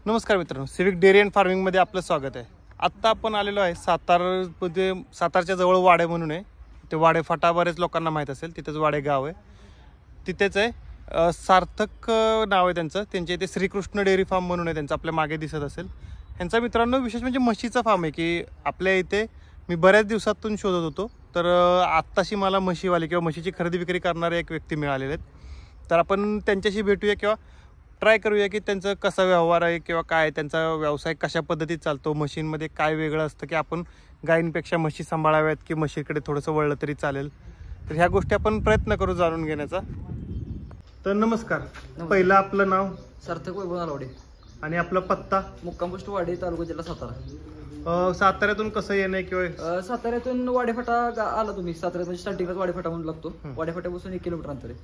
नमस्कार मित्रांनो, civic dairy and फार्मिंगमध्ये आपलं स्वागत आहे. आत्ता आपण आलेलो आहे सातारमध्ये. सातारच्या जवळ वाडे म्हणून आहे. ते वाडे फाटा बरेच लोकांना माहीत असेल. तिथेच वाडे गाव आहे, तिथेच आहे. सार्थक नाव आहे त्यांचं. त्यांच्या इथे श्रीकृष्ण डेअरी फार्म म्हणून आहे त्यांचं, आपल्या मागे दिसत असेल. ह्यांचा मित्रांनो विशेष म्हणजे म्हशीचा फार्म आहे की आपल्या इथे मी बऱ्याच दिवसातून शोधत होतो. तर आत्ताशी मला म्हशीवाले किंवा म्हशीची खरेदी विक्री करणारे एक व्यक्ती मिळालेले आहेत. तर आपण त्यांच्याशी भेटूया किंवा ट्राय करूया की त्यांचं कसा व्यवहार आहे किंवा काय त्यांचा व्यवसाय कशा पद्धतीत चालतो. मशीनमध्ये काय वेगळं असतं की आपण गायींपेक्षा म्हशी सांभाळाव्यात की म्हशीकडे थोडंसं वळलं तरी चालेल. तर ह्या गोष्टी आपण प्रयत्न करू जाणून घेण्याचा. तर नमस्कार. पहिलं आपलं नाव? सार्थक वैभव नालवडे. आणि आपला पत्ता? मुक्काम पोस्ट वाडे, तालुका जिल्हा सातारा. साताऱ्यातून कसं येणं किंवा? साताऱ्यातून वाडेफाटा आला तुम्ही. साताऱ्यात स्टार्टिंगलाच वाडेफाटा म्हणून लागतो. वाडेफाट्यापासून 1 किलोमीटर अंतर आहे.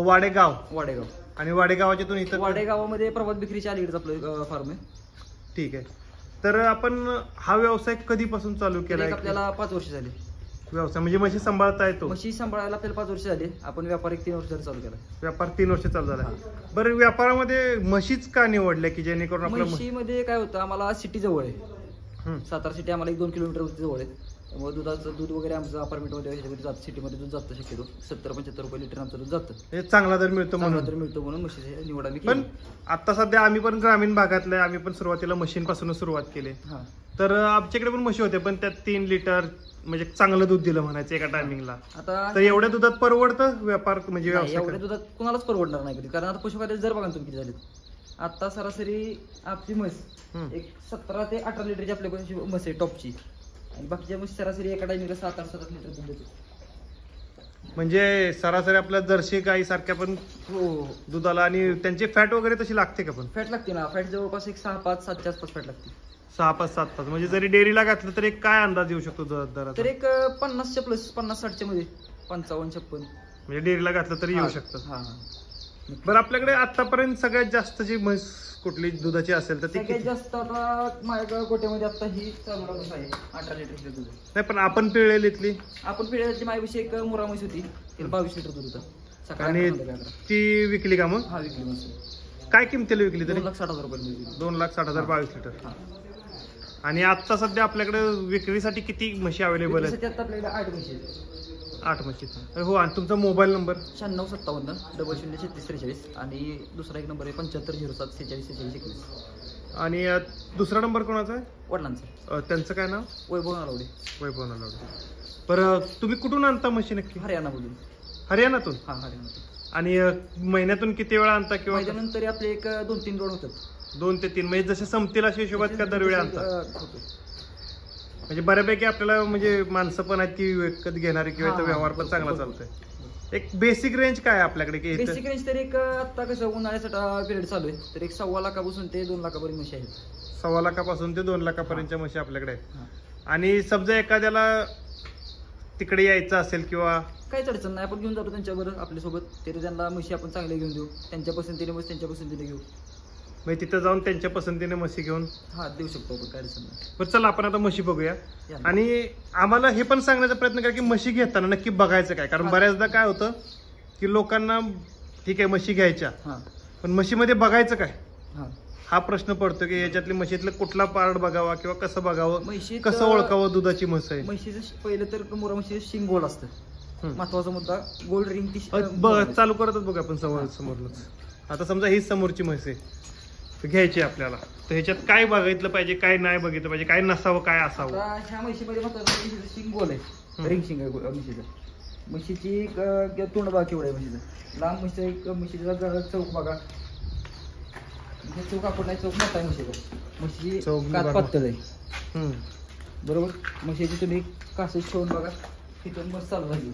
वाडेगाव. वाडेगाव. आणि वाडेगावाच्यातून इथं? वाडेगावामध्ये प्रभात बिक्रीच्या अलीकडे आपलं फार्म आहे. ठीक आहे. तर आपण हा व्यवसाय कधीपासून चालू केला? आपल्याला 5 वर्ष झाली. व्यवसाय म्हणजे म्हशी सांभाळता येतो? म्हशी सांभाळायला आपल्याला 5 वर्ष झाली. आपण व्यापार 3 वर्ष चालू केला. व्यापार 3 वर्ष चालू झाला. बरं, व्यापारामध्ये म्हशीच का निवडल्या की जेणेकरून आपल्या? म्हशीमध्ये काय होतं, आम्हाला सिटी जवळ आहे. सातारा सिटी आम्हाला 1-2 किलोमीटर जवळ आहे. त्यामुळे दूध वगैरे आमचं अपार्टमेंटमध्ये जातं. सिटीमध्ये दूध जातं शक्यतो 70-75 रुपये लिटर आमचं दूध जातं. हे चांगला दर मिळतो म्हणून म्हशीची निवड आम्ही पण आता सध्या आम्ही पण ग्रामीण भागातले, आम्ही पण सुरुवातीला मशीनपासून सुरुवात केली. तर आमच्याकडे पण म्हशी होते, पण त्यात 3 लिटर म्हणजे चांगलं दूध दिलं म्हणायचं एका टायमिंगला. आता तर एवढ्या दुधात परवडतं व्यापार म्हणजे? एवढ्या दुधात कुणालाच परवडणार नाही कधी. कारण आता पशुखाद्यात जर बघा तुम्ही किती झालेत. आता सरासरी आपली म्हस एक 17 ते 18 लिटरची आपल्याकडे म्हस आहे टॉपची. आणि बाकीच्या म्हशी सरासरी एका टायमिंगला 7-8 लिटर दूध देतो. म्हणजे सरासरी आपल्या जर्सी गाई सारख्या पण दुधाला. आणि त्यांची फॅट वगैरे तशी लागते का? पण फॅट लागते ना. फॅट जवळपास एक 6-5-7च्या आसपास फॅट लागते. 6-5-7 म्हणजे जरी डेअरीला घातलं तर एक काय अंदाज येऊ शकतो दराचा? तर एक 50च्या प्लस, 50-60च्या मध्ये, 55-56 म्हणजे डेअरीला घातलं तरी येऊ शकतं. बरं, आपल्याकडे आतापर्यंत सगळ्यात जास्त जी म्हैस कुठली दुधाची असेल तर ती सगळ्यात जास्त आता माझ्या गोट्यामध्ये आता ही चालू आहे 18 लिटर दूध. नाही, पण आपण पिळलेलीतली? आपण पिळलेली माझ्याविषयी एक मुरा म्हैस होती, तिला 22 लिटर दूध होतं सकाळी. आणि ती विकली का मग? हा, विकली म्हैस. काय किमतीला विकली तरी? 2,60,000 रुपये. 2,60,000 22 लिटर. आणि आता सध्या आपल्याकडे विक्रीसाठी किती म्हशी अवेलेबल आहेत? आता आपल्याकडे 8 म्हशी आहेत. 8 म्हशी. हो. आणि तुमचा मोबाईल नंबर? 9657-003643. आणि दुसरा एक नंबर आहे 7507-464621. आणि दुसरा नंबर कोणाचा आहे? वडिलांचा. त्यांचं काय नाव? वैभव नालवडे. वैभव नालवडे. बरं, तुम्ही कुठून आणता म्हशी नक्की? हरियाणामधून. हरियाणातून? हा, हरियाणातून. आणि महिन्यातून किती वेळा आणता? किंवा महिन्यानंतर आपले एक 2-3 रोड होतात. 2 ते 3 म्हणजे जसे संपतील अशा हिशोबात का दरवेळी आणता? म्हणजे बऱ्यापैकी आपल्याला म्हणजे माणसं पण आहेत की विकत घेणारी किंवा व्यवहार पण चांगला चालतोय. एक बेसिक रेंज काय आपल्याकडे? की बेसिक रेंज तर एक आता कसं उन्हाळ्याचा पिरियड चालू आहे, तर एक 1.25 लाखापासून ते 2 लाखापर्यंत म्हशी आहेत. 1.25 लाखापासून ते 2 लाखापर्यंतच्या म्हशी आपल्याकडे आहेत. आणि समजा एखाद्याला तिकडे यायचं असेल किंवा काहीच अडचण नाही, आपण घेऊन जातो त्यांच्याबरोबर आपल्यासोबत. ते त्यांना म्हशी आपण चांगल्या घेऊन देऊ. त्यांच्या पसंतीने म्हशी त्यांच्या पसंतीने घेऊ. म्हणजे तिथं जाऊन त्यांच्या पसंतीने म्हशी घेऊन देऊ शकतो आपण, काय अडचण नाही. बरं, चला आपण आता म्हशी बघूया. आणि आम्हाला हे पण सांगण्याचा प्रयत्न करा की म्हशी घेताना नक्की बघायचं काय. कारण बऱ्याचदा काय होतं की लोकांना ठीक आहे म्हशी घ्यायच्या, पण म्हशीमध्ये बघायचं काय हा प्रश्न पडतो की याच्यातली म्हशीतलं कुठला पार्ट बघावा किंवा कसं बघावं, कसं ओळखावं दुधाची म्हस आहे. म्हशीचं पहिलं तर मोरा म्हशीचं शिंग गोल असतं, महत्वाचा मुद्दा. गोल्ड रिंग ती चालू करतच बघा आपण समोरच. आता समजा ही समोरची म्हस आहे घ्यायची आपल्याला, तर ह्याच्यात काय बघितलं पाहिजे, काय नाही बघितलं पाहिजे, काय नसावं, काय असावं? ह्या म्हशीमध्ये महत्वाचं शिंग गोल आहे, रिंग शिंग आहे म्हशीचं. म्हशीची तोंड बघा केवढं आहे म्हशीचं. लांब म्हशीचं एक म्हशीचा चौक बघा, चौक आपण नाही, चौक मोठा आहे म्हशीचा. म्हशीची कात पातळ आहे बरोबर. म्हशीची तुम्ही कासच ठेवून बघा, तिथून मस्त चालू झाली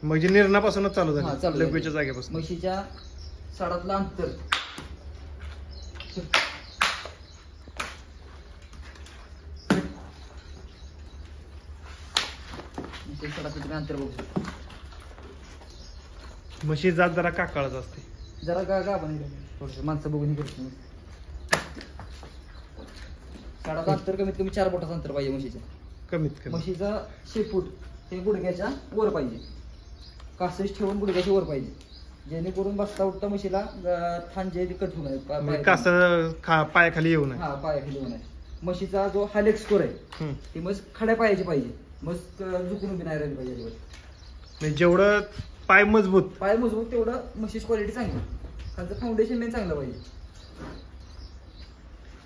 म्हणजे निर्णापासूनच चालू झाली लगेच्या जागेपासून. म्हशीच्या साडातलं अंतर अंतर बघू शकतो. म्हशी जात जरा काकाळच असते, जरा का माणसं बघून करतो. साडाचं अंतर कमीत कमी 4 बोटाचं अंतर पाहिजे म्हशीचं, कमीत कमी. म्हशीचा शेपूट हे गुडघ्याच्या वर पाहिजे, कासच ठेवून गुडघ्याच्या वर पाहिजे. जेणेकरून बसता उठता म्हशीला थान जे कट होऊ नये, कसं पायाखाली येऊ नये. हा पायाखाली येऊ नये. म्हशीचा जो हायलेक स्कोर आहे ती म्हस खड्या पायाची पाहिजे, म्हस झुकून उभी नाही राहिली पाहिजे अजिबात. म्हणजे जेवढं पाय मजबूत तेवढं म्हशीची क्वालिटी चांगली, खालचं फाउंडेशन मेन चांगलं पाहिजे.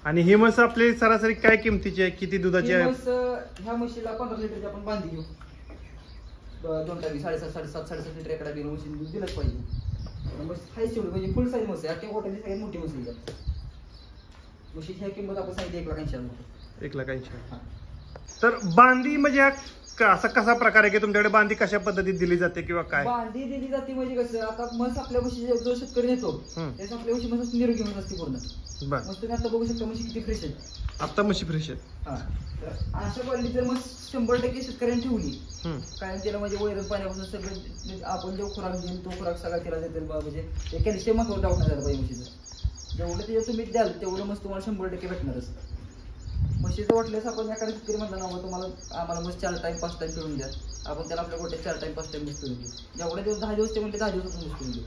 आणि ही म्हस आपली सरासरी काय किमतीची आहे, किती दुधाची आहे? ह्या म्हशीला 15 लिटरची आपण बांधी घेऊ, 2 टाकी 7.5 लिटर एकडा बिन म्हशी दूध दिलंच पाहिजे. म्हशी हायच एवढी म्हणजे फुल साईज म्हशी, अख्ख्या गोट्याची सगळ्यात मोठी म्हशी आहे. म्हशीची ह्या किंमत आपण सांगितली 1,80,000. 1,80,000. तर बांधी म्हणजे असा कसा प्रकार आहे की तुमच्याकडे बांधी कशा पद्धतीत दिली जाते किंवा काय? बांधी दिली जाते म्हणजे कसं, आता म्हस आपल्या म्हशी जो शेतकरी नेतो त्याच आपल्या म्हशी म्हस निरोगी म्हस असते पूर्ण. मग तुम्ही आता बघू शकता म्हशी किती फ्रेश आहेत. आता म्हशी फ्रेश आहेत. हा, तर अशा क्वालिटी जर म्हस 100% शेतकऱ्यांनी ठेवली, काय त्याला म्हणजे वैरण पाण्यापासून सगळं आपण जो खुराक देईल तो खुराक सगळा केला जाईल. म्हणजे कॅल्शियम महत्वाचं डाऊट नाही झालं पाहिजे म्हशीचं. जेवढं त्याच्यात तुम्ही द्याल तेवढं मस्त तुम्हाला 100% भेटणारच. म्हशीचं वाटल्यास आपण एखाद्या शेतकरी म्हणलं ना तुम्हाला आम्हाला मस्त 4 टाइम 5 टाइम पिळून द्या, आपण त्याला आपल्या गोट्यात 4 टाइम 5 टाइम मस्त पिळून देऊ. जेवढे दिवस 10 दिवस ते म्हणजे 10 दिवसातून मस्त पिळून देऊ.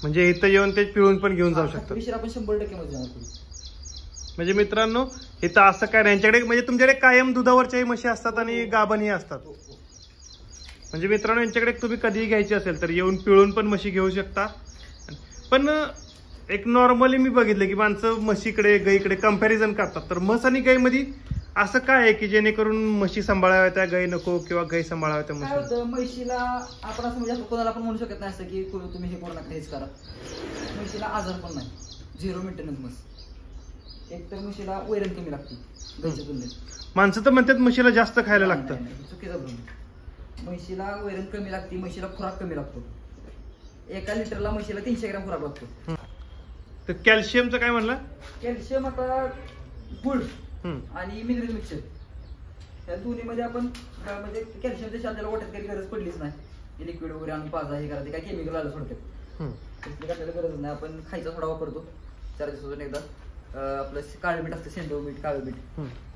म्हणजे इथं येऊन ते पिळून पण घेऊन जाऊ शकतात. विषय आपण 100% मध्ये जाणार. म्हणजे मित्रांनो इथं असं काय नाही, यांच्याकडे म्हणजे तुमच्याकडे कायम दुधावरच्याही म्हशी असतात आणि गाभणही असतात. म्हणजे मित्रांनो यांच्याकडे तुम्ही कधीही घ्यायची असेल तर येऊन पिळून पण म्हशी घेऊ शकता. पण एक नॉर्मली मी बघितलं की माणसं म्हशीकडे गाईकडे कम्पॅरिझन करतात. तर म्हस आणि गाईमध्ये असं काय आहे की जेणेकरून म्हशी सांभाळाव्या त्या गाई नको किंवा गाई सांभाळाव्या त्या काय होतं म्हशीला आपण असं म्हणजे कोणाला पण म्हणू शकत नाही असं की तुम्ही हे करू नका हेच करा. म्हशीला आजार पण नाही, 0 मेंटेनन्स म्हस. एक तर म्हशीला वैरण कमी लागते गाईच्या तुलनेत. माणसं तर म्हणतात म्हशीला जास्त खायला लागतं. चुकीचा भ्रम. म्हशीला वैरण कमी लागते, म्हशीला खुराक कमी लागतो. 1 लिटरला म्हशीला 300 ग्रॅम खुराक लागतो. तर कॅल्शियमचं काय म्हणलं? कॅल्शियम आता गुड आणि मिनरल मिक्सचर या दोन्हीमध्ये आपण म्हणजे कॅल्शियमच्या आपल्याला वाटत काही गरज पडलीच नाही. लिक्विड वगैरे आणून पाजा हे करा, ते काय केमिकल आलं सोडतात, त्याची आपल्याला गरज नाही. आपण खायचा थोडा वापरतो 4 दिवसातून एकदा. आपलं काळं मीठ असतं, सेंधव मीठ, काळं मीठ,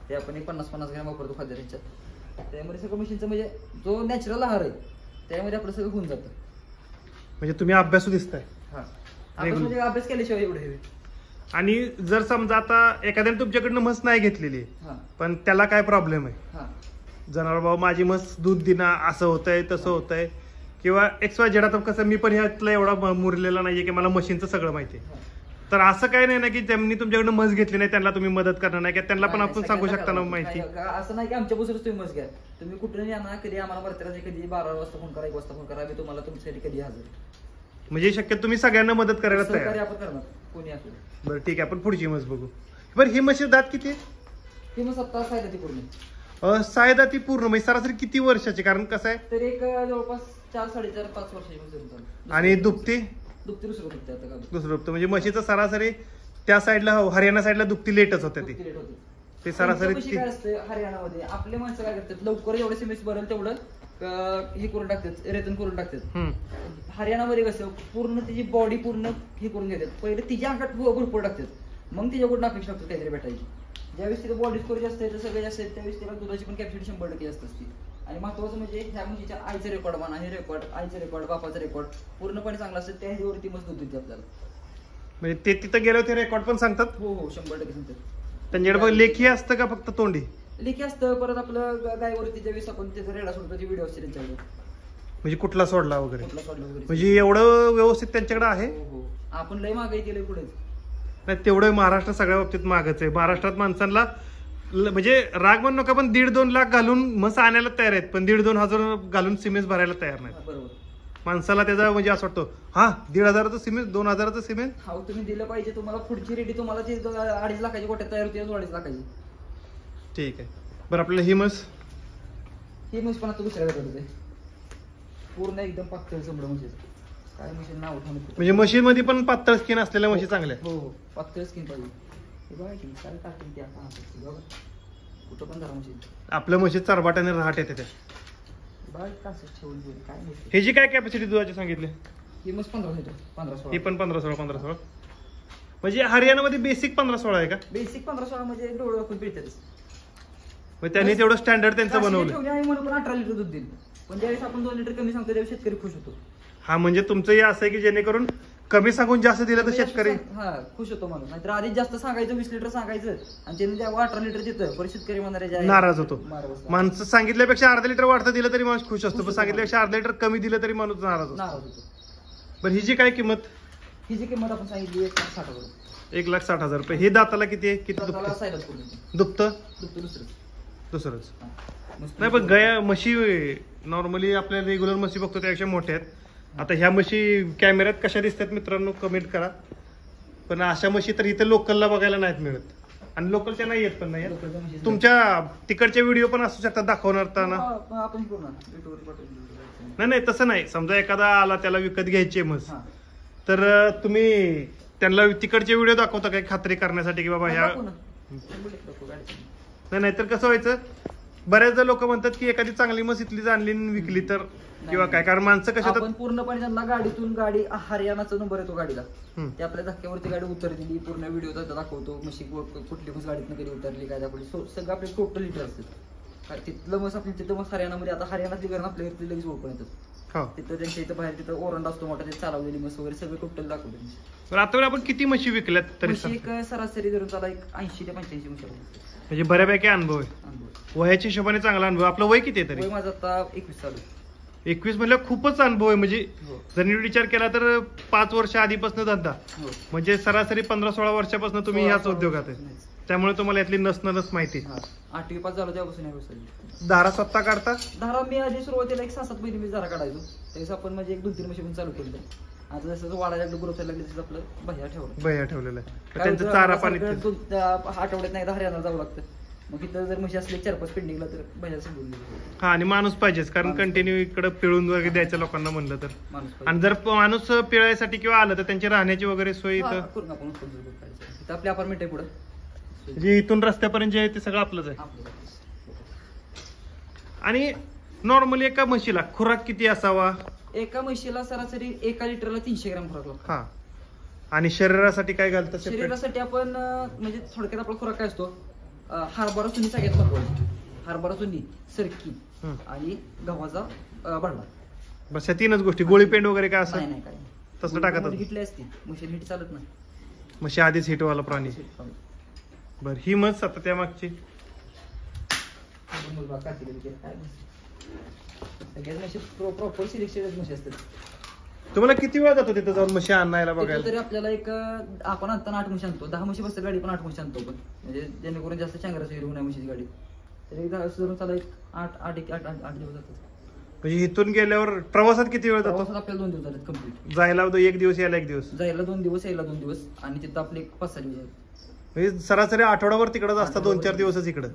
ते आपण 50-50 ग्रॅम वापरतो खाद्य ह्याच्यात. त्यामुळे सगळं मशीनचं म्हणजे जो नॅचरल आहार आहे त्यामध्ये आपलं सगळं होऊन जातं. म्हणजे तुम्ही अभ्यासू दिसताय. म्हणजे अभ्यास केल्याशिवाय एवढे. आणि जर समजा आता एखाद्याने तुमच्याकडनं म्हस नाही घेतलेली पण त्याला काय प्रॉब्लेम आहे, जनावर बाबा माझी म्हस दूध दिना असं होतंय तसं होतंय किंवा XYZ, आता कसं मी पण ह्यातलं एवढा मुरलेला नाहीये की मला मशीनचं सगळं माहिती आहे. तर असं काही नाही ना की ज्यांनी तुमच्याकडनं म्हस घेतली नाही त्यांना तुम्ही मदत करणार नाही, की त्यांना पण आपण सांगू शकता ना माहिती. असं नाही की आमच्यापासूनच तुम्ही म्हस घ्या, तुम्ही कुठून या ना, कधी आम्हाला बरं कधी 12 वाजता फोन करा, 1 वाजता फोन करा, मी तुम्हाला तुमच्यासाठी कधी हजर. म्हणजे शक्य तुम्ही सगळ्यांना मदत करायला तयार. आपण करणार कोणी असू. बरं ठीक आहे, आपण पुढची म्हस बघू. बरं ही म्हशी दात किती आहे? ही म्हस आता सायदाती पूर्ण. सायदाती पूर्ण म्हणजे सरासरी किती वर्षाची? कारण कसं आहे तर एक जवळपास 4-4.5-5 वर्षाची. आणि दुभती दुसरं दुभते आता दुसरं दुभतं म्हणजे म्हशीचं सरासरी त्या साईडला हरियाणा साईडला दुभती लेटच होते ती. ते सरासरी काय असतं हरियाणामध्ये आपले माणसं काय करतात, लवकर जेवढे सिमेंट भरेल तेवढं हे करून टाकतात, रेतन करून टाकतात. हरियाणामध्ये कसं पूर्ण तिची बॉडी पूर्ण हे करून घेतात, पहिले तिच्या अंगात भरपूर टाकतात, मग तिच्याकडून अपेक्षा टाकतात काहीतरी भेटायची. ज्यावेळेस तिला बॉडी स्कोर जास्त आहे सगळे जास्त आहे त्यावेळेस तिला दुधाची पण कॅपॅसिटी 100% जास्त असते. आणि महत्वाचं म्हणजे ह्या म्हशीच्या आईचं रेकॉर्ड म्हणा, हे रेकॉर्ड, आईचं रेकॉर्ड, बापाचं रेकॉर्ड पूर्णपणे चांगलं असतं, त्या ह्याच्यावरती मस्त दूध देते आपल्याला. म्हणजे ते तिथं गेल्यावर ते रेकॉर्ड पण सांगतात. हो 100% सांगतात. त्यांच्याकडे लेखी असतं का फक्त तोंडी? लेखी असतं. परत आपलं गायवरती ज्यावेळेस आपण त्याचा रेडा सोडतो ते व्हिडिओ असते त्यांच्याकडे, म्हणजे कुठला सोडला वगैरे, कुठला सोडला वगैरे, म्हणजे एवढं व्यवस्थित त्यांच्याकडे आहे. हो आपण लय महागाई केली पुढे. नाही तेवढं महाराष्ट्र सगळ्या बाबतीत मागच आहे. महाराष्ट्रात माणसांना म्हणजे राग म्हणू नका पण 1.5-2 लाख घालून म्हस आणायला तयार आहेत, पण 1.5-2 हजार घालून सिमेंट भरायला तयार नाही. बरोबर. माणसाला त्याचा म्हणजे असं वाटतं 1,500चं सिमेंट 2,000चं सिमेंट हा तुम्ही दिलं पाहिजे. तुम्हाला पुढची रेडी तुम्हाला ती 2.5 लाखाची गोट्यात तयार होती, 2.5 लाखाची. ठीक आहे. बरं आपल्याला ही म्हस पण आता दुसऱ्या होते पूर्ण एकदम पातळ चमडं म्हशी. काय म्हशी नाव म्हणजे म्हशीमध्ये पण पातळ स्किन असलेल्या म्हशी चांगल्या. हो पातळ स्किन पाहिजे. कुठं पण धरा म्हशी. आपल्या म्हशीत चरबाट्याने राहट येते त्या. ह्याची काय कॅपॅसिटी दुधाची सांगितली? ही म्हस 15-16. ही पण 15-16. म्हणजे हरियाणामध्ये बेसिक 15-16 आहे का? बेसिक 15-16 म्हणजे डोळं आपण पिळतातच. मग त्यांनी तेवढं स्टँडर्ड त्यांचं बनवलं म्हणून 18 लिटर दूध दिलं. पण ज्यावेळेस आपण 2 लिटर कमी सांगतो त्यावेळेस शेतकरी खुश होतो. हा म्हणजे तुमचं हे असं आहे की जेणेकरून कमी सांगून जास्त दिलं तर शेतकरी हा खुश होतो माणूस. नाहीतर आधीच जास्त सांगायचं 20 लिटर सांगायचं आणि त्याने जेव्हा 18 लिटर देतं पण शेतकरी म्हणणारे नाराज होतो. माणसं सांगितल्यापेक्षा अर्धा लिटर वाढतं दिलं तरी माणूस खुश असतो, पण सांगितल्यापेक्षा अर्धा लिटर कमी दिलं तरी माणूस नाराज होतो. बरं हिची काय किंमत? हिची किंमत आपण सांगितली 1,60,000. 1,60,000 रुपये. हे दाताला किती आहे? किती दुभतं? दुसरंच नाही, पण गाया म्हशी नॉर्मली आपल्या रेग्युलर म्हशी बघतो त्यापेक्षा मोठ्या आहेत. आता ह्या म्हशी कॅमेऱ्यात कशा दिसतात मित्रांनो कमेंट करा. पण अशा म्हशी तर इथे लोकलला बघायला नाहीत मिळत आणि लोकलच्या नाही येत पण नाही. तुमच्या तिकडचे व्हिडिओ पण असू शकतात दाखवणार नाही तसं नाही. समजा एखादा आला त्याला विकत घ्यायची म्हस तर तुम्ही त्यांना तिकडचे व्हिडिओ दाखवता काय खात्री करण्यासाठी की बाबा ह्या नाही तर कसं व्हायचं बऱ्याचदा लोक म्हणतात की एखादी चांगली म्हस इथली आणली विकली तर किंवा काय, कारण माणसं कशा आपण पूर्णपणे त्यांना गाडीतून गाडी हरियाणाचा नंबर येतो गाडीला ते आपल्या धक्क्यावरती गाडी उतरलेली पूर्ण व्हिडिओ दाखवतो. म्हशी कुठली म्हस गाडीतून कधी उतरली काय दाखवली सगळं आपले टोटल लिटर असतात. तिथलं म्हस आपली तिथं मग हरियाणामध्ये आता हरियाणातली कारण आपल्या घरती लगेच ओळखून येतात. तिथं त्यांच्या इथं बाहेर तिथं ओरंडा असतो मोठा ते चालवलेली म्हस वगैरे सगळं टोटल दाखवतो. आता आपण किती म्हशी विकल्यात तरी? एक सरासरी धरून त्याला एक 80 ते 85 म्हशी म्हणजे बऱ्यापैकी अनुभव आहे. वयाच्या हिशोबाने चांगला अनुभव. आपलं वय किती आहे तरी? माझं आता 21 चालू. 21 म्हणजे खूपच अनुभव आहे. म्हणजे जर नीट विचार केला तर 5 वर्ष आधीपासून धंदा म्हणजे सरासरी 15-16 वर्षापासून तुम्ही याच उद्योगात आहे. त्यामुळे तुम्हाला यातली नस माहिती. 8वी पास झालो त्यापासून. धारा स्वतः काढता? धारा मी आधी सुरुवातीला एक 6-7 महिने मी धारा काढायचो. त्यावेळेस आपण म्हणजे 1-2-3 वर्ष पण चालू केलं. आता जसं वाढायला ग्रोथ लागली तसं आपलं भैया ठेवलेलं आहे. त्यांचं चारा पाणी आठवड्यात नाही हरियाणा जावं लागतं. मग इथं जर म्हशी असले 4-5 पेंडिंगला तर भैया सांगून हा आणि माणूस पाहिजेच कारण कंटिन्यू इकडे पिळून वगैरे द्यायचं लोकांना म्हणलं तर. आणि जर माणूस पिळायसाठी किंवा आलं तर त्यांची राहण्याची वगैरे सोय इथं आपली अपार्टमेंट आहे पुढे. म्हणजे इथून रस्त्यापर्यंत जे आहे ते सगळं आपलंच आहे. आणि नॉर्मली एका म्हशीला खुराक किती असावा? एका म्हशीला सरासरी 1 लिटरला 300 ग्रॅम खुराक लागतो. हा आणि शरीरासाठी काय घालतात? शरीरासाठी आपण म्हणजे थोडक्यात आपला खुराक काय असतो? हरभरा चुनी सगळ्यात महत्वाची. हरभरा चुनी, सरकी आणि गव्हाचा भरडा. बस या 3च गोष्टी. गोळी पेंड वगैरे काय असं नाही काय तसं टाकतात? हिटली असती म्हशी हिट चालत नाही. म्हशी आधीच हिटवाला प्राणी. बर ही म्हस आता त्या मागची प्रॉपर सिलेक्टेड म्हशी असतात. तुम्हाला किती वेळ जातो तिथं जाऊन म्हशी आणायला बघायला? तरी आपल्याला एक आपण आणताना 8 म्हशी आणतो. 10 म्हशी बसतात गाडी पण 8 म्हशी आणतो पण म्हणजे जेणेकरून जास्त चांगला हिरवून आहे म्हशीची गाडी. तरी एकदा सुरू चालू 8 दिवस जातात. म्हणजे इथून गेल्यावर प्रवासात किती वेळ जातो? आपल्याला 2 दिवस झाले कम्प्लीट. जायला 1 दिवस यायला 1 दिवस. जायला 2 दिवस यायला 2 दिवस आणि तिथं आपले 5-6 दिवस आहेत. म्हणजे सरासरी आठवड्यावर तिकडच असतात 2-4 दिवसच इकडं.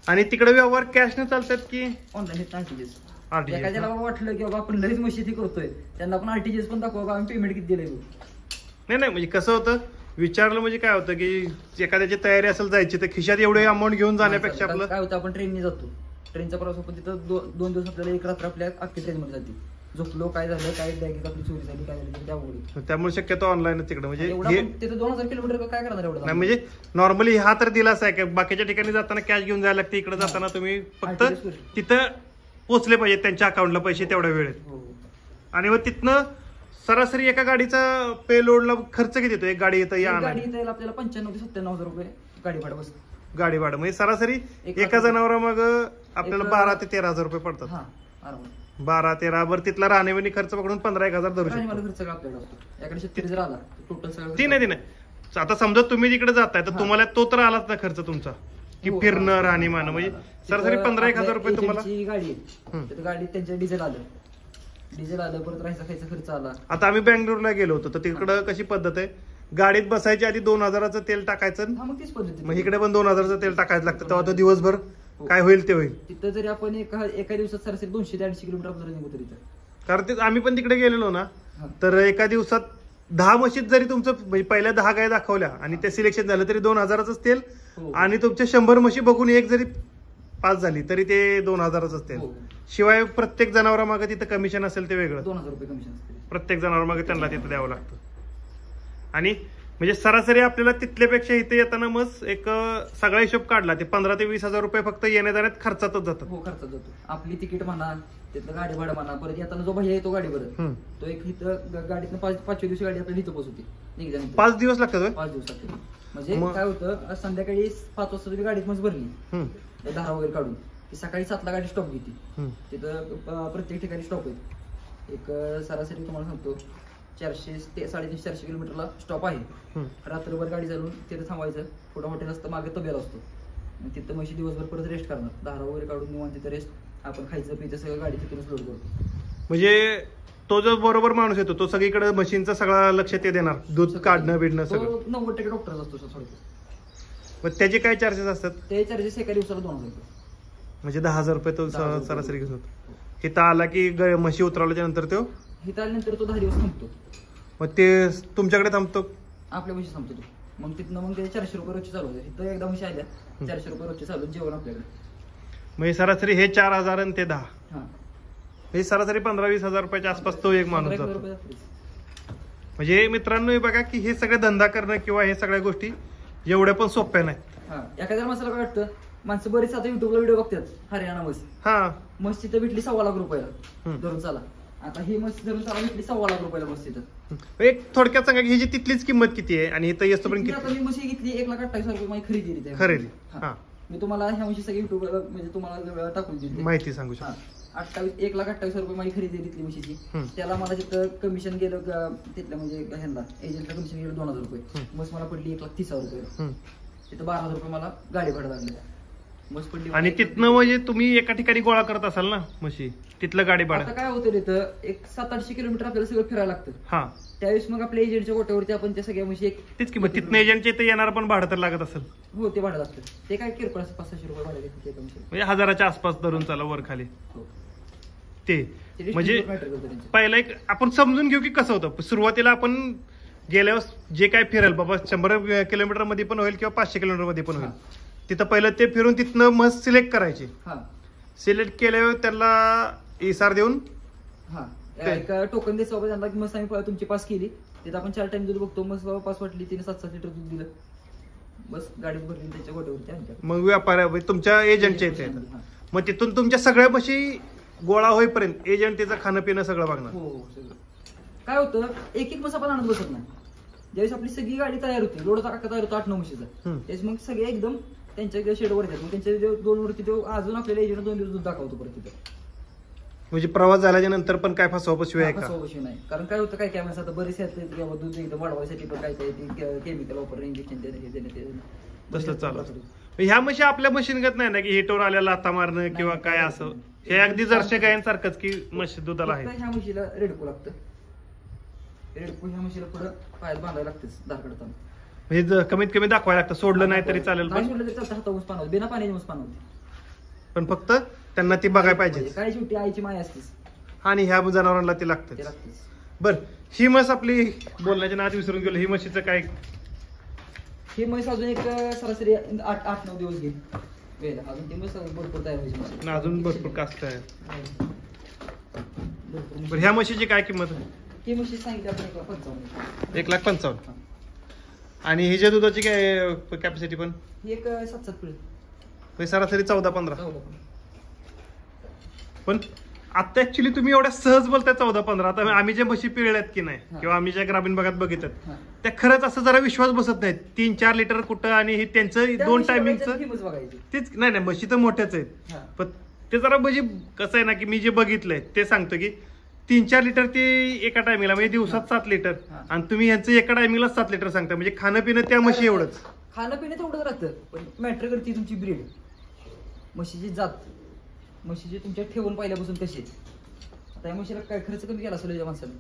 आणि तिकडे व्यवहार कॅशने चालतात की ऑनलाईन? एखाद्याला वाटलं की बाबा आपण लईच म्हशी करतोय त्यांना आपण आरटीजीएस पण दाखवा आम्ही पेमेंट किती दिलंय. नाही म्हणजे कसं होतं विचारलं म्हणजे काय होतं की एखाद्याची तयारी असेल जायची तर खिशात एवढे अमाऊंट घेऊन जाण्यापेक्षा आपलं काय होतं आपण ट्रेनने जातो. ट्रेनचा प्रवास आपण तिथं 2 दिवस आपल्याला 1 रात्र आपल्या अख्खी ट्रेनमध्ये जाते. झोपलो काय झालं काय बॅगेत आपली चोरी झाली काय झाली त्यामुळे शक्यतो ऑनलाईनच तिकडे. म्हणजे तिथं 2000 किलोमीटर काय करणार एवढं? नाही म्हणजे नॉर्मली हा तर दिलाच आहे की बाकीच्या ठिकाणी जाताना कॅश घेऊन जायला लागते. इकडे जाताना तुम्ही फक्त तिथं पोचले पाहिजे त्यांच्या अकाउंटला पैसे तेवढ्या वेळेत. आणि मग तिथनं सरासरी एका गाडीचा पे लोडला खर्च किती येतो? एक गाडी येतं या गाडी येतं आपल्याला 95 ते 97 रुपये गाडी भाडं बसतं. गाडी भाडं म्हणजे सरासरी एका जनावरा मग आपल्याला 12 ते 13 हजार रुपये पडतात. 12-13 वर तिथला राहण्याविणी खर्च पकडून 15-1 हजार धरू शकतो. ती नाही आता समजा तुम्ही तिकडे जाताय तर तुम्हाला तो तर आलाच ना खर्च तुमचा की फिरणं राहणीमान म्हणजे सरासरी 15-1 हजार रुपये तुम्हाला. गाडी त्यांच्या डिझेल आलं परत राहायचा खायचा खर्च आला. आता आम्ही बेंगलोरला गेलो होतो तर तिकडं कशी पद्धत आहे गाडीत बसायच्या आधी 2000चं तेल टाकायचं. मग इकडे पण 2000चं तेल टाकायचं लागतं तेव्हा तो दिवसभर काय होईल ते होईल. तिथं जरी आपण एका दिवसात सरासरी 200 ते 250 किलोमीटर आपल्याला निघतो तिथं. कारण ते आम्ही पण तिकडे गेलेलो ना तर एका दिवसात 10 म्हशीत जरी तुमचं म्हणजे पहिल्या 10 गाय दाखवल्या आणि ते सिलेक्शन झालं तरी 2000च तेल. आणि तुमच्या 100 म्हशी बघून एक जरी पास झाली तरी ते 2000च तेल. शिवाय प्रत्येक जनावरामागे तिथं कमिशन असेल ते वेगळं. 2000 रुपये कमिशन असते प्रत्येक जनावरामागे त्यांना तिथं द्यावं लागतं. आणि म्हणजे सरासरी आपल्याला तिथल्यापेक्षा इथे येताना मग एक सगळा हिशोब काढला ते 15,000 ते 20,000 रुपये फक्त येण्या जाण्यात खर्चातच जातात. हो खर्चात जातो. आपली तिकीट म्हणा, तिथलं गाडी भाडं म्हणा, परत येताना जो भैया येतो गाडी भरत तो एक इथं गाडीतनं 5-5 दिवशी गाडी आपल्याला इथं पोहोचते निघाल्यानंतर. 5 दिवस लागतात होय? 5 दिवस लागतात. म्हणजे काय होतं, आज संध्याकाळी 5 वाजता तुम्ही गाडीत मस्त भरली धारा वगैरे काढून की सकाळी 7ला गाडी स्टॉप घेते. तिथं प्रत्येक ठिकाणी स्टॉप आहे. एक सरासरी तुम्हाला सांगतो 400 ते 350-400 किलोमीटरला स्टॉप आहे. रात्रभर गाडी चालून तिथे थांबायचं. पुढं हॉटेल असतं, मागे तबेला असतो. मग तिथं म्हशी दिवसभर परत रेस्ट करणार, धारा वगैरे काढून निवांत तिथं रेस्ट. आपण खायचं पियचं सगळं गाडी तिथूनच लोड करतो. म्हणजे तो जो बरोबर माणूस येतो तो सगळीकडे मशीनचा सगळा लक्ष ते देणार, दूध काढणं बिडणं सगळं. 90% डॉक्टरच असतो थोडक्यात. मग त्याचे काय चार्जेस असतात? ते चार्जेस एका दिवसाला 2,000 रुपये. म्हणजे 10,000 रुपये तो सरासरी घेऊन होतो. इथं आला की म्हशी उतरवल्याच्या नंतर तो इथं आल्यानंतर तो 10 दिवस थांबतो. मग ते तुमच्याकडे थांबतो? आपल्या म्हशी थांबतो तो. मग तिथनं मग ते 400 रुपये रोजची चालू होते. इथं एकदा म्हशी आल्या 400 रुपये रोजची चालू, जेवण आपल्याकडे. म्हणजे सरासरी हे 4,000 आणि ते 10, हे सरासरी 15-20,000 रुपयाच्या आसपास तो एक माणूस जातो. म्हणजे मित्रांनो हे बघा की हे सगळे धंदा करणं किंवा हे सगळ्या गोष्टी एवढ्या पण सोप्या नाहीत. एखाद्या माणसाला काय वाटतं, माणसं बरेच आता युट्यूबला व्हिडिओ बघतात हरियाणा म्हस तिथं भेटली 2.25 लाख रुपयाला धरून चाला. आता ही म्हस धरून चाला भेटली 2.25 लाख रुपयाला म्हस तिथं. एक थोडक्यात सांगा की ह्याची तिथलीच किंमत किती आहे आणि इथं येतोपर्यंत आता मी म्हशी घेतली 1,28,000 रुपये माझी खरेदी. खरेदी मी तुम्हाला ह्या म्हशी सगळी युट्यूब म्हणजे तुम्हाला टाकून दिली माहिती सांगू शकतो. 1,28,000 रुपये माझी खरेदी घेतली म्हशीची. त्याला मला तिथं कमिशन गेलं तिथलं म्हणजे ह्यांना एजंटला कमिशन गेलं 2,000 रुपये. मस्त मला पडली 1,30,000 रुपये. तिथं 12,000 रुपये मला गाडी भाडं लागलं. मस्त पडली. आणि तिथनं म्हणजे तुम्ही एका ठिकाणी गोळा करत असाल ना म्हशी, तिथलं गाडी भाडं? आता काय होतं तिथं एक 700-800 किलोमीटर आपल्याला सगळं फिरायला लागतं. त्यावेळेस मग आपल्या एजंटच्या गोट्यावरती आपण त्या सगळ्या म्हशी तेच की मग तिथनं एजंटचे इथं येणार पण भाडं तर लागत असेल. हो ते भाडं लागतं. ते काय किरकोळ असं 500-600 रुपये भाडं घेतात म्हणजे 1,000च्या आसपास धरून चाला वर खाली. ते म्हणजे पहिला एक आपण समजून घेऊ की कसं होतं. सुरुवातीला आपण गेल्यावर जे काय फिरेल बाबा 100 किलोमीटर मध्ये पण होईल किंवा 500 किलोमीटर मध्ये पण होईल, तिथं पहिलं ते फिरून तिथनं म्हस सिलेक्ट करायची. सिलेक्ट केल्यावर त्याला इसार देऊन एक टोकन द्यायचं बाबा त्यांना, मस्त आम्ही तुमची पास केली. तिथं आपण 4 टाइम दूध बघतो. मस्त बाबा पास वाटली, तिने 7-7 लिटर दूध दिलं, बस गाडी भरली त्याच्या गोट्यावरती. मग व्यापार तुमच्या एजंटच्या इथे मग तिथून तुमच्या सगळ्या म्हशी गोळा होईपर्यंत एजंट त्याचं खाणं पिणं सगळं बघणार. हो काय होतं, एक म्हस आपण आणत बसत नाही. ज्यावेळेस आपली सगळी गाडी तयार होती, लोड तयार होतो 8-9 म्हशीचा, त्यावेळेस मग सगळे एकदम त्यांच्या शेडवर येतात. मग त्यांच्या 2 वरती अजून आपल्याला एजंट 2 दिवस दूध दाखवतो परत तिथं. म्हणजे प्रवास झाल्याच्या नंतर पण काय फसवापशिवाय आहे का? फसवापशिवाय नाही. कारण काय होतं, काय माणसं आता बरेच दूध एकदम वाढवायसाठी पण काय केमिकल वापरणं, इंजेक्शन देणं तसं चालू असतं. ह्या म्हशी आपल्या मशीनगत नाही ना की हिटवर आल्याला आता मारणं किंवा काय असं. हे अगदी जर्सी गायांसारखंच की म्हशी दुधाला आहे. ह्या म्हशीला रेडको लागतं. रेडको ह्या म्हशीला पुढं पायात बांधायला लागतेच दार काढताना. म्हणजे कमीत कमी दाखवायला लागतं. सोडलं नाही तरी चालेल, सोडलं तरी चालतं. हातावर पाणवत, बिना पाण्याची मस्त पाणवते. पण फक्त त्यांना ती बघायला पाहिजे. काय शेवटी आईची माय असतेच आणि ह्या जनावरांना ती लागते. बर ही म्हस आपली बोलण्याच्या नाद विसरून गेलो. ही म्हशीचं काय? ही म्हैस अजून एक सरासरी 8-9 दिवस घेईल. अजून ती म्हैस भरपूर तयार व्हायची. अजून भरपूर कास्त आहे. बरं ह्या म्हशीची काय किंमत आहे? ही म्हशी सांगितली आपण 1,55,000. 1,55,000. आणि हिच्या दुधाची काय कॅपॅसिटी पण? ही एक 7-7 पिढी, सरासरी 14-15. पण आता ऍक्च्युली तुम्ही एवढ्या सहज बोलताय 14-15. आता आम्ही जे म्हशी पिळल्यात की नाही किंवा आम्ही ज्या ग्रामीण भागात बघितल्यात त्या खरंच असं जरा विश्वास बसत नाही. 3-4 लिटर कुठं आणि हे त्यांचं 2 टायमिंगचं तेच नाही. म्हशी तर मोठ्याच आहेत पण ते जरा म्हणजे कसं आहे ना की मी जे बघितलंय ते सांगतो की 3-4 लिटर ते एका टायमिंगला म्हणजे दिवसात 7 लिटर आणि तुम्ही यांचं एका टायमिंगला 7 लिटर सांगता. म्हणजे खाणं पिणं त्या म्हशी एवढंच. खाणं पिणं तेवढंच राहतं पण मॅटर करते तुमची ब्रीड, म्हशीची जात, म्हशीची तुमच्या ठेवून पाहिल्यापासून कशी. आता या म्हशीला काय खर्च कमी केला असेल या माणसाने?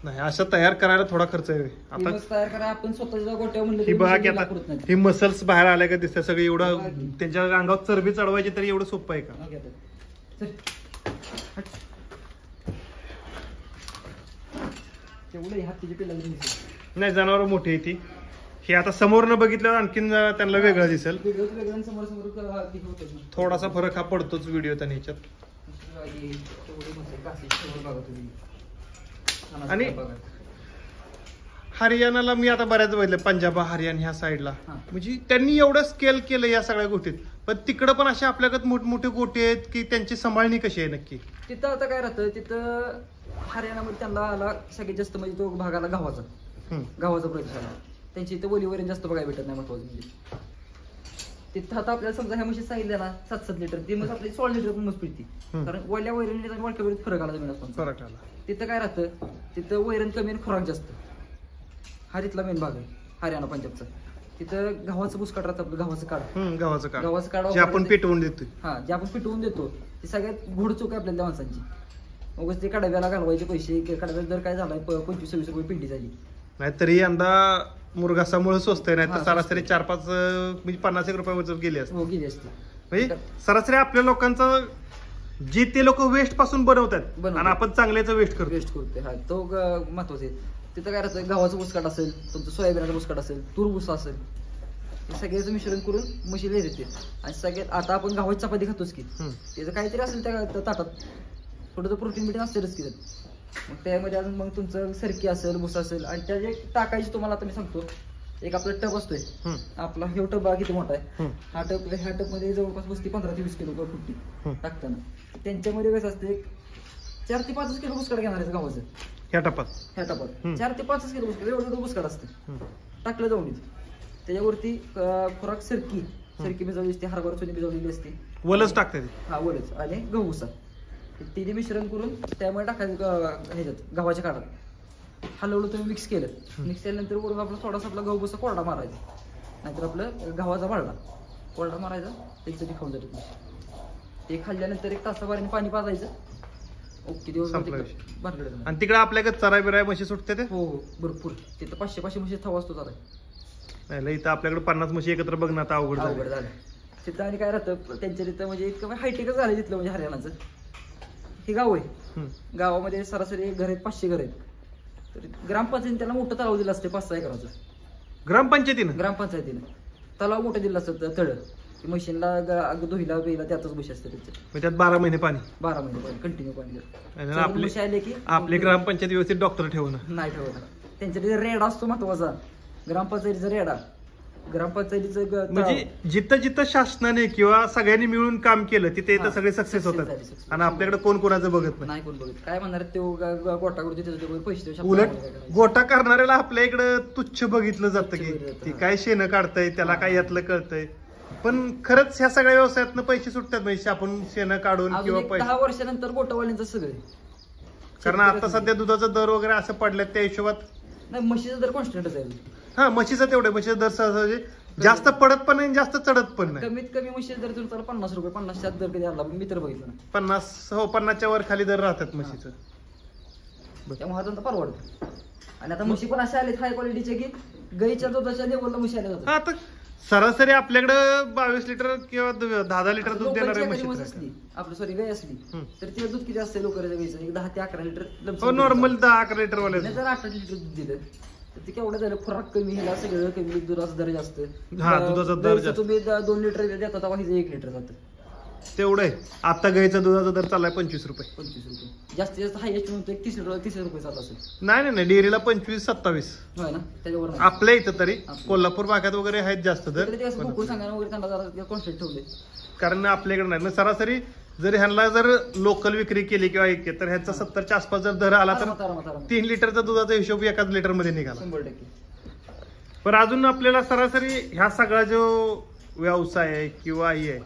नाही असं तयार करायला थोडा खर्च आहे. आता तयार करा आपण स्वतःच्या गोट्या ही बघा की आता ही मसल्स बाहेर आल्या का दिसतात सगळे. एवढं त्यांच्या अंगावर चरबी चढवायची तरी एवढं सोपं आहे का? नाही जनावर मोठी आहे ती. हे आता समोर न बघितल्यावर आणखीन त्यांना वेगळं दिसेल. थोडासा फरक हा पडतोच व्हिडिओ आणि ह्याच्यात. आणि हरियाणाला मी आता बऱ्याच बघितलं, पंजाब हरियाणा ह्या साईडला, हा. म्हणजे त्यांनी एवढं स्केल केलं या सगळ्या गोष्टीत, पण तिकडं पण अशा आपल्याकडे मोठमोठे गोटे आहेत की त्यांची सांभाळणी कशी आहे नक्की? तिथं आता काय राहतं, तिथं हरियाणामध्ये त्यांना आला सगळ्यात जास्त म्हणजे तो भाग आला गव्हाचा. हम्म. गव्हाचा प्रदेश आला. त्यांची इथं वलीवरील जास्त बघायला भेटत नाही महत्वाचं म्हणजे. तिथं आता आपल्याला समजा ह्या म्हशी सांगितल्या ना 7-7 लिटर, ती मग आपली 16 लिटर म्हस पिळती. हम्म. कारण वल्या वैरणीचा आणि वळक्या वैरणीत फरक आला जमीन असतो. फरक आला. तिथं काय राहतं, तिथं वैरण कमी आणि खुराक जास्त. हा तिथला मेन भाग आहे हरियाणा पंजाबचा. तिथं गव्हाचं बुसकाट राहतं, आपलं गव्हाचं काढ. गव्हाचं काढ गव्हाचं काढ जे आपण पेटवून देतो. हा, जे आपण पिटवून देतो ती सगळ्यात घोडचूक आहे आपल्याला माणसांची. मग ते कडाव्याला घालवायचे पैसे, कडाव्याला जर काय झालं 25-26 रुपये पिंडी झाली. नाहीतरी यंदा मुरघासामुळे स्वस्त आहे, नाही तर हा, सरासरी 4-5 म्हणजे 50 रुपयावर गेली असते. हो, गेली असते. म्हणजे सरासरी आपल्या लोकांचा जे ते लोक वेस्ट पासून बनवतात आणि आपण चांगल्याचं वेस्ट करतो. वेस्ट करतोय, हा तो महत्वाचं आहे. तिथं काय राहतं, गव्हाचं बुसकाट असेल, तुमचं सोयाबीनाचं बुसकाट असेल, तूर भुसा असेल, हे सगळ्याचं मिश्रण करून म्हशीला देते. आणि सगळ्यात आता आपण गव्हाची चपाती खातोच की, त्याचं काहीतरी असेल त्या ताटात, थोडं प्रोटीन बिटीन असतेच की त्यात. मग त्यामध्ये अजून मग तुमचं सरकी असेल, भुसा असेल, आणि त्या जे टाकायची तुम्हाला आता मी सांगतो, एक आपला टब असतोय आपला, हे टब किती मोठा आहे, ह्या टब मध्ये जवळपास बसते 15 ते 20 किलो फुटी टाकताना. त्यांच्यामध्ये कसं असते, 4 ते 5 किलो बुसकाट घेणार आहे गव्हाचं ह्या टपात 4 ते 5 किलो बुसकाट, एवढं बुसकाट असतं. टाकलं जाऊन त्याच्यावरती खुराक सरकी भिजवली असते, हरभरा चुनी भिजवलेली असते, वलच टाकते. हा, वलच, आणि गहू भुसा, तिने मिश्रण करून त्यामुळे टाकायचं ह्याच्यात गव्हाच्या काढात. हलवलं तुम्ही, मिक्स केलं, मिक्स केल्यानंतर वरून आपला थोडासा आपला गहू भुसा कोरडा मारायचा, नाहीतर आपलं गव्हाचा भाडा कोरडा मारायचा, त्याचं खाऊन जातं. ते खाल्ल्यानंतर 1 तासाभराने पाणी पाजायचं. ओके, दिवस भरलेलं. आणि तिकडे आपल्याकडे चराय बिराय म्हशी सुटते ते. हो, भरपूर. तिथं 500 म्हशी थवा असतो चालाय. नाही, इथं आपल्याकडे 50 म्हशी एकत्र बघणं आता अवघड झालं. तिथं आणि काय राहतं त्यांच्या तिथं, म्हणजे इतकं हायटेकच झालं तिथलं, म्हणजे हरियाणाचं हे गाव आहे. गावामध्ये सरासरी घर आहेत, 500 घर आहेत. तर ग्रामपंचायतीने त्याला मोठं तलाव दिलं असते 5-6 एकराचं. ग्रामपंचायतीनं तलाव मोठं दिलं असतं, तळ, की म्हशींना धुईला बिला त्यातच म्हशी असते त्याच्यात. त्यात 12 महिने पाणी 12 महिने पाणी कंटिन्यू पाणी. आपले आले की आपली ग्रामपंचायत व्यवस्थित डॉक्टर ठेवणं नाही ठेवणार. त्यांच्याकडे रेडा असतो महत्वाचा, ग्रामपंचायतीचा रेडा. ग्रामपंचायतीचं म्हणजे जिथं शासनाने किंवा सगळ्यांनी मिळून काम केलं तिथे इथं सगळे सक्सेस होतात. आणि आपल्याकडे कोण कोणाचं बघत नाही, कोण बघत. काय म्हणणार ते गोटा करू तिथे पैसे, उलट गोटा करणाऱ्याला आपल्या इकडं तुच्छ बघितलं जातं की काय शेण काढतंय, त्याला काय यातलं कळतंय. पण खरंच ह्या सगळ्या व्यवसायातनं पैसे सुटतात, म्हणजे आपण शेण काढून किंवा 10 वर्षानंतर गोटावाल्यांचं सगळे. कारण आता सध्या दुधाचा दर वगैरे असं पडल्यात त्या हिशोबात. नाही, म्हशीचा दर कॉन्स्टंटच आहे. हा, म्हशीचा तेवढं, म्हशीचा दर सहज जास्त पडत पण नाही, जास्त चढत पण नाही. कमीत कमी म्हशीचा दर तुला 50 रुपये, 50च्या दर कधी आला मी तर बघितलं ना. 50च्या वर खाली दर राहतात म्हशीचं. त्यामुळे आता परवडतं. आणि आता म्हशी पण अशा आलेत हाय क्वालिटीचे की गाईच्या दुधाच्या लेवलला म्हशी आल्या जातात. आता सरासरी आपल्याकडे 22 लिटर किंवा 10 लिटर दूध देणारे म्हशी असली, आपलं सॉरी गाय असली, तर तिला दूध किती असते लोकांच्या गाईचं, 10 ते 11 लिटर. नॉर्मल 10-11 लिटर वाले जर 8 लिटर दूध दिलं तर ते केवढं झालं, खुराक कमी, ह्याला सगळं कमी, दुधाचा दर जास्त. हा, दुधाचा दर जास्त. तुम्ही 2 लिटर देता तेव्हा हिचं 1 लिटर जातं. तेवढं आहे. आता गाईचा दुधाचा दर चाललाय 25 रुपये. 25 रुपये जास्तीत जास्त हायस्ट म्हणतो 30 रुपये जात असेल. नाही, डेअरीला 25-27 होय ना, त्याच्यावर आपल्या इथं तरी. कोल्हापूर भागात वगैरे आहेत जास्त दर. सांगा वगैरे त्यांना जरा कॉन्सेप्ट ठेवले, कारण आपल्याकडे नाही. सरासरी जर ह्यांना जर लोकल विक्री केली किंवा तर ह्याचा 70च्या आसपास जर दर आला तर 3 लिटरचा दुधाचा हिशोब 1 लिटर मध्ये निघाला. 100%. पण अजून आपल्याला सरासरी ह्या सगळा जो व्यवसाय आहे किंवा हे आहे,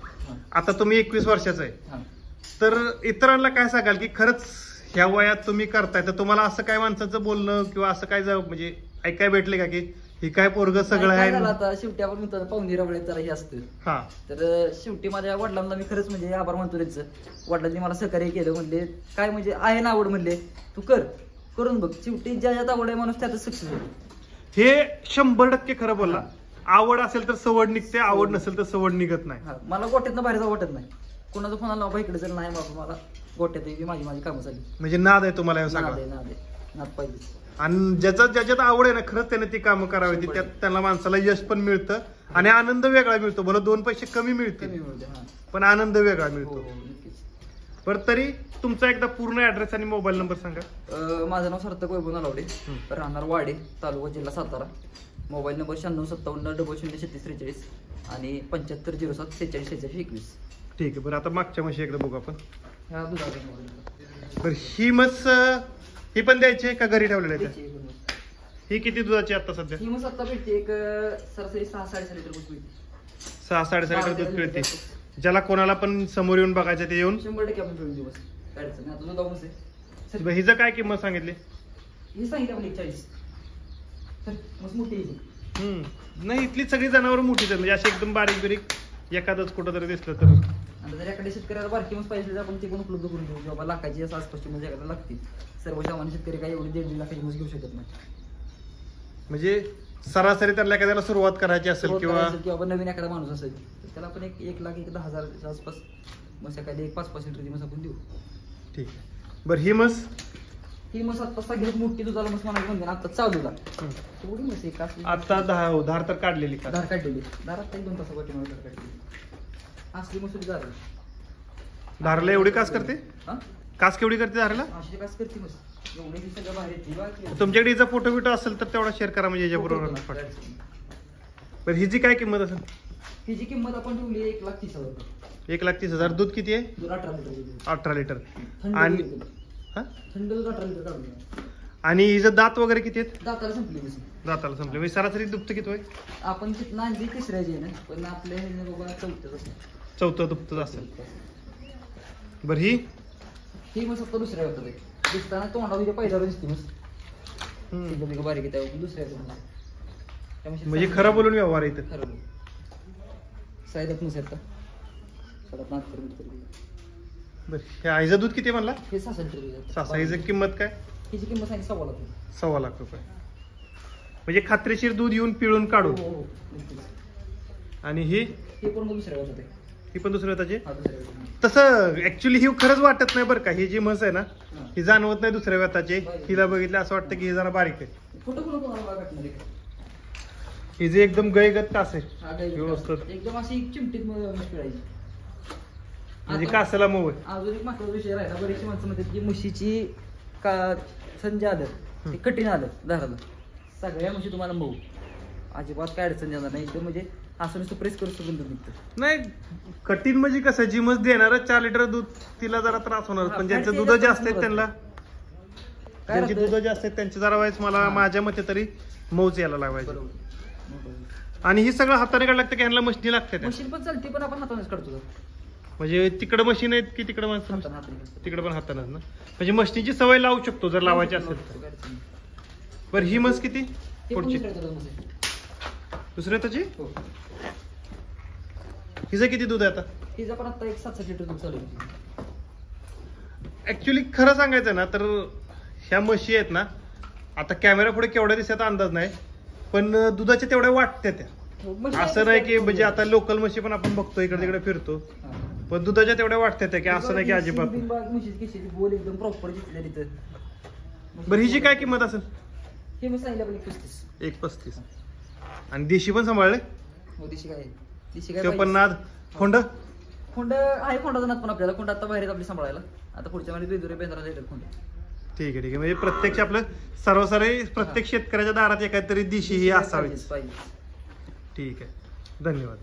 आता तुम्ही 21 वर्षाचा आहे, तर इतरांना काय सांगाल की खरंच ह्या वयात तुम्ही करताय, तर तुम्हाला असं काय माणसाचं बोलणं किंवा असं काय म्हणजे ऐकाय भेटले का की हे काय पोरग सगळं आहे? आता शेवटी आपण म्हणतो पाहुणी रवळे जरा हे असतं. हा, तर शेवटी माझ्या वडिलांना मी खरंच म्हणजे आभार मानतो त्यांचं. वडिलांनी मला सहकार्य केलं, म्हणले काय म्हणजे आहे ना आवड, म्हणले तू करून बघ, शेवटी ज्याच्यात आवड आहे माणूस त्यातच सक्सेस होतो. हे 100% खरं बोलला. आवड असेल तर सवड निघते, आवड नसेल तर सवड निघत नाही. मला गोट्यातनं बाहेर जाऊ वाटत नाही. कोणाचा फोन आला बाबा इकडे जर नाही बाबा मला गोट्यात माझी कामं चालली. म्हणजे नाद आहे तुम्हाला नाद पाहिजे. आणि ज्याच्यात आवड आहे ना, खरंच त्याने ती कामं करावी, त्यात त्याला माणसाला यश पण मिळतं आणि आनंद वेगळा मिळतो. बरं 2 पैसे कमी मिळते पण आनंद वेगळा मिळतो. बरं तरी तुमचा एकदा पूर्ण ऍड्रेस आणि मोबाईल नंबर सांगा. माझं नाव सार्थक वैभव नलावडे, राहणार वाडे, तालुका जिल्हा सातारा. मोबाईल नंबर 9657003643 आणि 7507464621. ठीक आहे. बरं आता मागच्या म्हशी एकदा बघू आपण. ह्या दुधाचा मोबाईल बरं ही म्हस ही पण द्यायची आहे का घरी ठेवलेली आहे? त्याची एकूण म्हस. ही किती दुधाची आता सध्या? ही म्हस आता भेटते एक सरासरी 6-6.5 लिटर दूध भेटते. 6-6.5 लिटर दूध पिळते. ज्याला कोणाला पण समोर येऊन बघायचं ते येऊन 100% आपण पिळून देऊ बस. काय अडचण नाही. आता दुधावर म्हस आहे. बरं, हिचं काय किंमत सांगितली? ही सांगितलं आपण 41. तर म्हस मोठी आहे ही. नाही इथली सगळी जनावर मोठीच आहेत म्हणजे अशी एकदम बारीक बिरीक एखादंच कुठं तरी दिसलं तर. आणि जर एखाद्या शेतकऱ्याला बारकी म्हस पाहिजे तर आपण ते पण उपलब्ध करून देऊ. बाबा लाखाची असं आसपासची म्हणजे एखाद्याला लागतील. सर्वसामान्य शेतकरी काही एवढी 1.5 लाखाची म्हस घेऊ शकत नाही. म्हणजे सरासरी त्याला एखाद्याला सुरुवात करायची असेल किंवा किंवा नवीन एखादा माणूस असेल तर त्याला आपण 1,10,000 आसपास म्हस एखादी 5-5 लिटरची म्हस आपण देऊ. ठीक आहे. बरं ही म्हस ही म्हस आता सगळ्यात मोठी दुधाला म्हस म्हणायला म्हणते ना आता चालूला थोडी म्हस एक असली आता धार तर काढलेली का? धार काढलेली. धारात 1-2 तासापाठी मला धार काढलेली. असली म्हस धार धारला एवढी कास करते? हा कास केवढी करते धारला? अशी कास करते म्हस. एवढी ती सगळं बाहेर येते बा. तुमच्याकडे हिचा फोटो बिटो असेल तर तेवढा शेअर करा म्हणजे याच्याबरोबर. बरं हिची काय किंमत असेल? हिची किंमत आपण ठेवली 1,30,000 रुपये. 1,30,000. दूध किती आहे? दूध 18 लिटर. 18 लिटर. थंड आणि दूध. हा? थंड दूध 18 लिटर काढून घ्या. आणि हिचं दात वगैरे किती आहेत? दाताला संपली म्हस. दाताला संपले म्हणजे सरासरी दुभतं किती आहे? आपण तिथं आणली तिसऱ्याची आहे ना पण आपल्या ह्याने बाबा चौथ्याच असतं. चौथं दुभतं असेल. बरं ही मग फक्त दुसऱ्या होतं ते दिसताना तोंडावर पहिल्यावर दिसते मस्त. एकदम बारीक आहे त्यावर दुसऱ्या होतं. म्हणजे खरं बोलून व्यवहार आहे इथं. खरं सायदात नसेल तर साधारण 8 बरं ह्या आईचं दूध किती म्हणला? हे 6 लिटर. सासा हिचं किंमत काय? हिची किंमत सांगितली 1.25 लाख. 1.25 लाख रुपये. म्हणजे खात्रीशीर दूध येऊन पिळून काढून. हो. आणि ही पण मग दुसऱ्या होतं ते. ही पण दुसऱ्या त्याची. हा दुसऱ्या होतं. तसं ऍक्च्युली ही खरंच वाटत नाही बरं का. ही जी म्हस आहे ना ही जाणवत नाही दुसऱ्या व्यताची. हिला बघितलं असं वाटतं की ही जरा बारीक आहे. फोटो पण तुम्हाला भेटणार आहे. ही जी एकदम गयगत कास आहे हा गाई व्यवस्थित. एकदम अशी चिमटीत म्हस पिळायची. म्हणजे कासाला मऊ आहे. अजून एक महत्वाचा विषय राहिला. बरेचशी माणसं म्हणतात की म्हशीची का संजय आलं ते कठीण आलं दाराला. सगळ्या म्हशी तुम्हाला मऊ अजिबात काय अडचण येणार नाही. एकदम म्हणजे असं नुसतं प्रेस करू शकून निघतं. नाही कठीण म्हणजे कसं जी म्हस देणार 4 लिटर दूध तिला जरा त्रास होणार. पण ज्यांचं दूध जास्त आहेत त्यांना ज्यांची दूध जास्त आहेत त्यांचे जरा वेळेस मला माझ्या मते तरी मऊच यायला लावायचे. आणि ही सगळं हाताने काढलं लागतं की ह्यांना मशीनी लागते. मशीन पण चालते पण आपण हातानेच काढतो. म्हणजे तिकडं मशीन आहेत की तिकडं माणसं? तिकडं पण हातानच ना. म्हणजे मशीनीची सवय लावू शकतो जर लावायची असेल तर. बरं ही म्हस किती पुढची? दुसऱ्या त्याची. हिचं किती दूध आहे आता? हिचं पण आता 7-7 लिटर दूध चालू आहे. ऍक्च्युली खरं सांगायचं ना तर ह्या म्हशी आहेत ना आता कॅमेरा पुढे केवढ्या दिसत अंदाज नाही पण दुधाच्या तेवढ्या वाटत्या त्या. असं नाही की म्हणजे आता लोकल म्हशी पण आपण बघतो इकडे तिकडे फिरतो पण दुधाच्या तेवढ्या वाटत्या त्या की असं नाही की अजिबात. बोल एकदम प्रॉपर जिथल्या तिथं. बरं हिची काय किंमत असेल? हे मग सांगितलं आपण 1,35. 1,35. आणि देशी पण सांभाळले? हो देशी काय ते पण नाद खोंड आहे. खोंडाचा नाद पण आपल्याला खोंड आता बाहेर आपली सांभाळायला. आता पुढच्या महिन्यात बेंद्राला येतात खोंड. ठीक आहे म्हणजे प्रत्यक्ष आपलं सर्वसारी प्रत्येक शेतकऱ्याच्या दारात एखादी तरी देशी ही असावीच. पाहिजे. ठीक आहे. धन्यवाद.